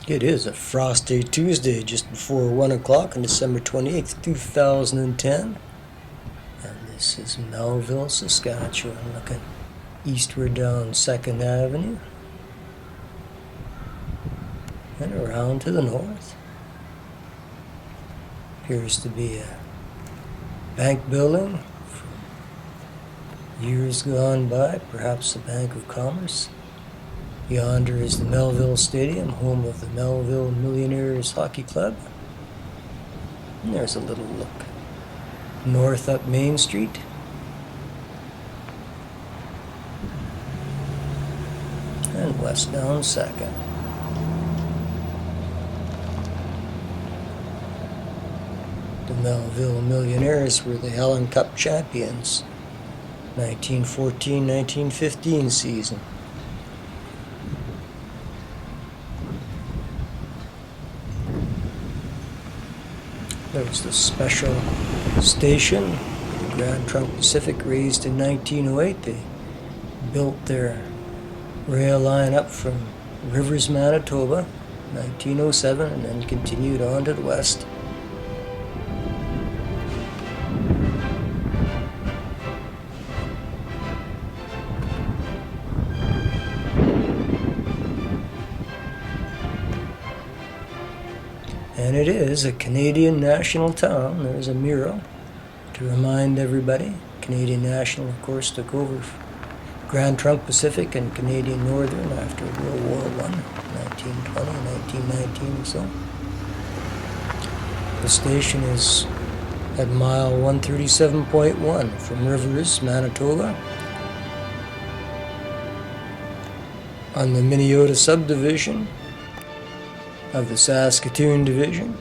It is a frosty Tuesday just before 1 o'clock on December 28th, 2010. And this is Melville, Saskatchewan, looking eastward down 2nd Avenue and around to the north. Appears to be a bank building from years gone by, perhaps the Bank of Commerce. Yonder is the Melville Stadium, home of the Melville Millionaires Hockey Club. And there's a little look north up Main Street. And west down 2nd. The Melville Millionaires were the Helen Cup champions, 1914-1915 season. There was the special station, the Grand Trunk Pacific, raised in 1908. They built their rail line up from Rivers, Manitoba, 1907, and then continued on to the west. And it is a Canadian national town. There's a mural to remind everybody. Canadian National, of course, took over Grand Trunk Pacific and Canadian Northern after World War I, 1920, 1919 or so. The station is at mile 137.1 from Rivers, Manitoba, on the Minneota subdivision of the Saskatoon division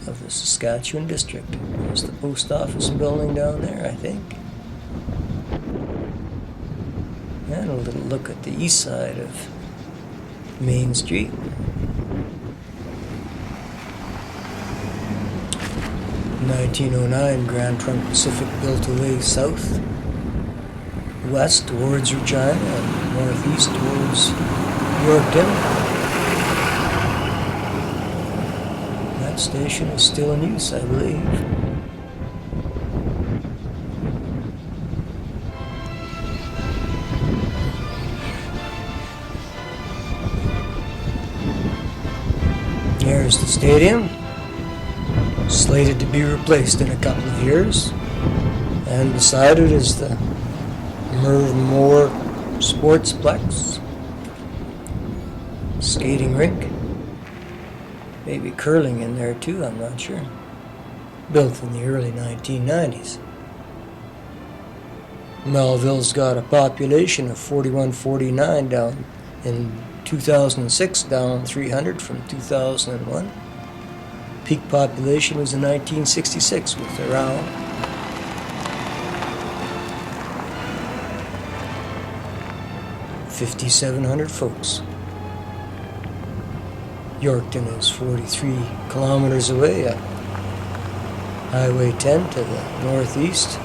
of the Saskatchewan district. There's the post office building down there, I think. And a little look at the east side of Main Street. In 1909, Grand Trunk Pacific built a way south, west towards Regina, and northeast towards Yorkton. That station is still in use, I believe. There's the stadium, slated to be replaced in a couple of years. And beside it is the Merv Moore Sportsplex, skating rink. Maybe curling in there too, I'm not sure. Built in the early 1990s. Melville's got a population of 4149 down in 2006, down 300 from 2001. Peak population was in 1966 with around 5,700 folks. Yorkton is 43 kilometers away up Highway 10 to the northeast.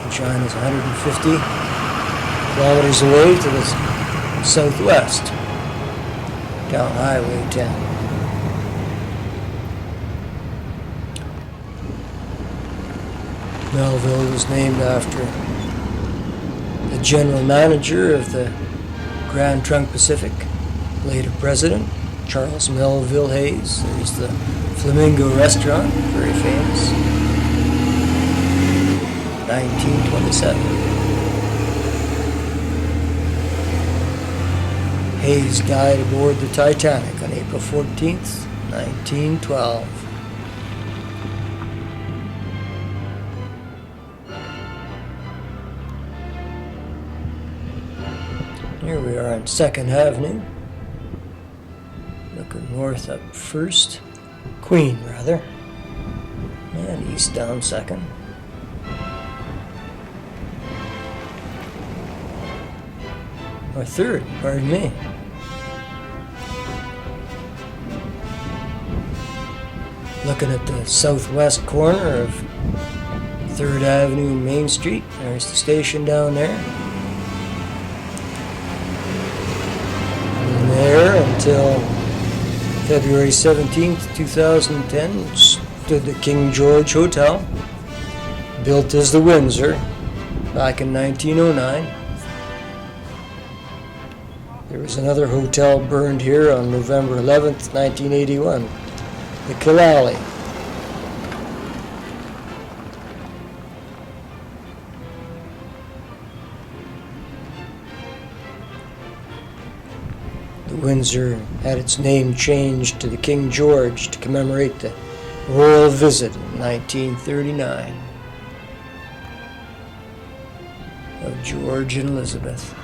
Regina is 150 kilometers away to the southwest, down Highway 10. Melville was named after the general manager of the Grand Trunk Pacific, later president, Charles Melville Hayes. There's the Flamingo Restaurant, very famous. 1927. Hayes died aboard the Titanic on April 14th, 1912. Here we are on 2nd Avenue. Looking north up 1st, Queen rather, and east down 2nd. Or 3rd, pardon me. Looking at the southwest corner of 3rd Avenue and Main Street, there's the station down there. And there until until February 17th, 2010, stood the King George Hotel, built as the Windsor back in 1909. There was another hotel burned here on November 11th, 1981, the Killaley. The Windsor had its name changed to the King George to commemorate the royal visit in 1939 of George and Elizabeth.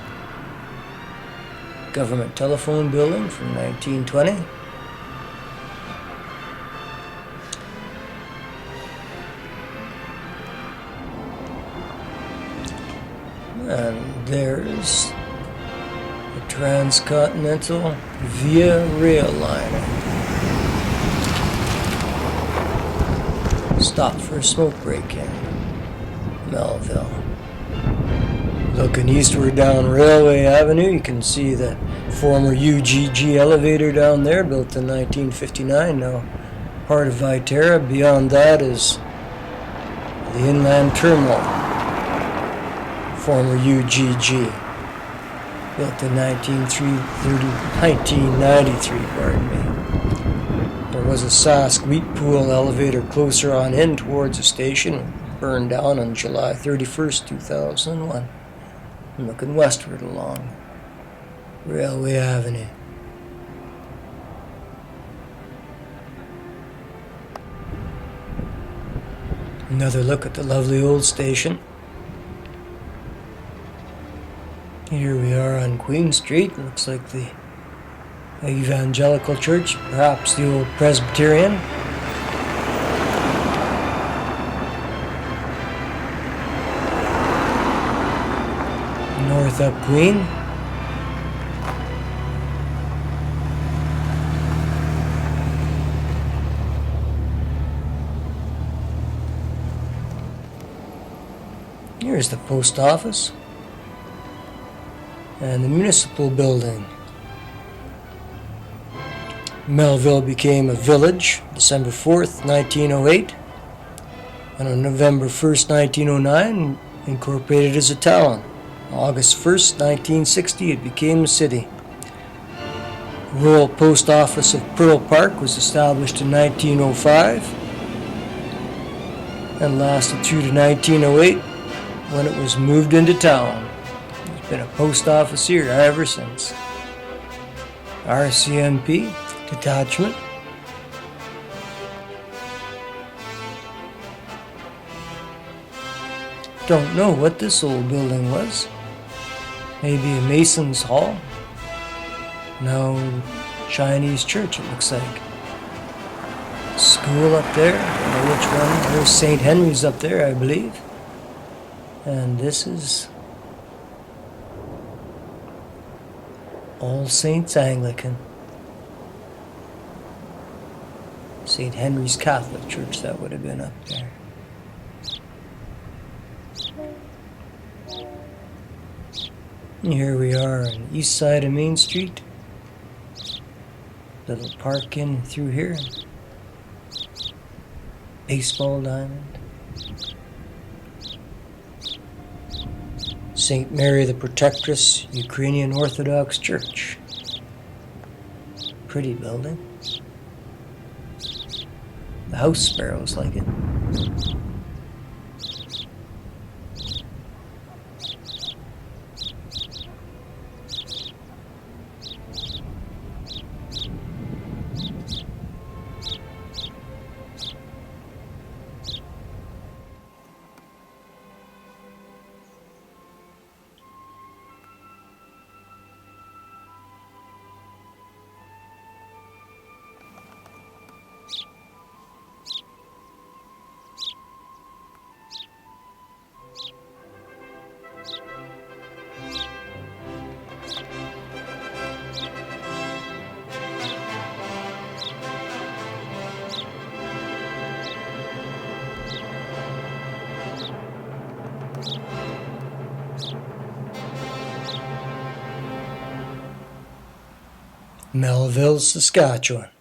Government telephone building from 1920. And there's the transcontinental Via Rail liner. Stopped for a smoke break in Melville. Looking eastward down Railway Avenue, you can see the former UGG elevator down there, built in 1959, now part of Viterra. Beyond that is the Inland Terminal, former UGG, built in 1993, pardon me. There was a Sask wheat pool elevator closer on in towards the station, burned down on July 31st, 2001. I'm looking westward along Railway Avenue. Another look at the lovely old station. Here we are on Queen Street. Looks like the Evangelical Church, perhaps the old Presbyterian. North up Queen. Here's the post office and the municipal building. Melville became a village December 4th, 1908, and on November 1st, 1909, incorporated as a town. August 1st, 1960, it became a city. Rural Post Office of Pearl Park was established in 1905 and lasted through to 1908 when it was moved into town. There's been a post office here ever since. RCMP detachment. Don't know what this old building was. Maybe a Mason's Hall. No, Chinese church it looks like. School up there. I don't know which one. There's St. Henry's up there, I believe. And this is All Saints Anglican. St. Henry's Catholic Church, that would have been up there. And here we are on the east side of Main Street. Little park in through here. Baseball diamond. St. Mary the Protectress Ukrainian Orthodox Church. Pretty building. The house sparrows like it. Melville, Saskatchewan.